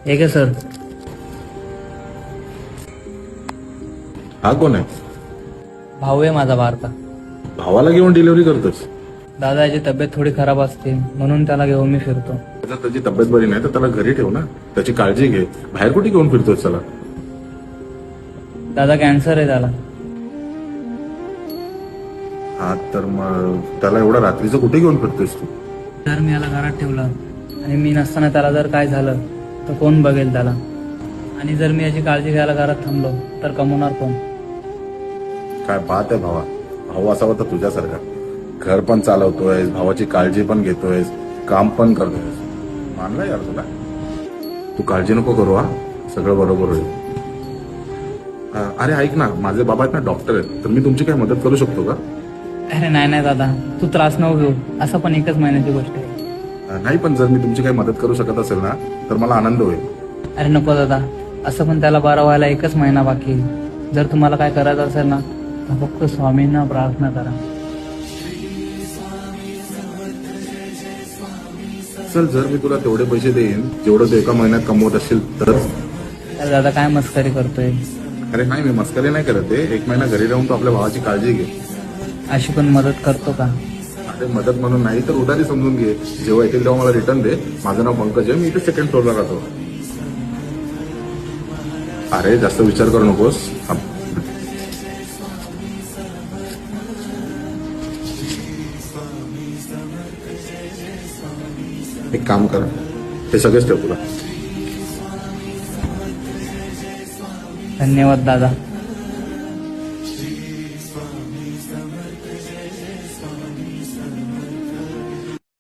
एक आहे सर. हा कोण आहे? भाऊ आहे माझा बारका. भावाला घेऊन डिलिव्हरी करतोस? दादा याची तब्येत थोडी खराब असते म्हणून त्याला घेऊन मी फिरतो. जर त्याची तब्येत बरी नाही तर त्याला घरी ठेव ना, त्याची काळजी घे. बाहेर कुठे घेऊन फिरतोस त्याला? दादा कॅन्सर आहे त्याला. हा तर मग त्याला एवढा रात्रीचं कुठे घेऊन फिरतोस तू? जर मी याला घरात ठेवलं आणि मी नसताना त्याला जर काय झालं तर कोण बघेल त्याला? आणि जर मी याची काळजी घ्यायला घरात थांबलो तर कमवणार कोण? काय बात आहे भावा. भाऊ असावा तर तुझ्यासारखा. घर पण चालवतोय, भावाची काळजी पण घेतोय, काम पण करतोय. मानलं यार तुला. तू काळजी नको करू. हा सगळं बरोबर होईल. अरे ऐक ना, माझे बाबा आहेत ना डॉक्टर आहेत, तर मी तुमची काय मदत करू शकतो का? अरे नाही दादा, तू त्रास नको घेऊ. असं पण एकच महिन्याची गोष्ट आहे. नाही, पण जर मी तुमची काही मदत करू शकत असेल ना तर मला आनंद होईल. अरे नको दादा, असं पण त्याला बरं व्हायला एकच महिना बाकी आहे. जर तुम्हाला काय करायचं असेल ना तर फक्त स्वामींना प्रार्थना करा. चल, जर मी तुला तेवढे पैसे देईन जेवढं तू एका महिन्यात कमवत असशील तर. अरे दादा काय मस्करी करतोय? अरे नाही, मी मस्करी नाही करत आहे. एक महिना घरी राहून तू आपल्या भावाची काळजी घे. अशी पण मदत करतो का? अरे मदत म्हणून नाही तर उधारी समजून घे. जेव्हा येतील तेव्हा मला रिटर्न दे. माझं नाव पंकज आहे, मी इथे सेकंड फ्लोअरला राहतो. अरे जास्त विचार करू नकोस. एक काम कर, हे सगळेच ठेव तुला. धन्यवाद दादा.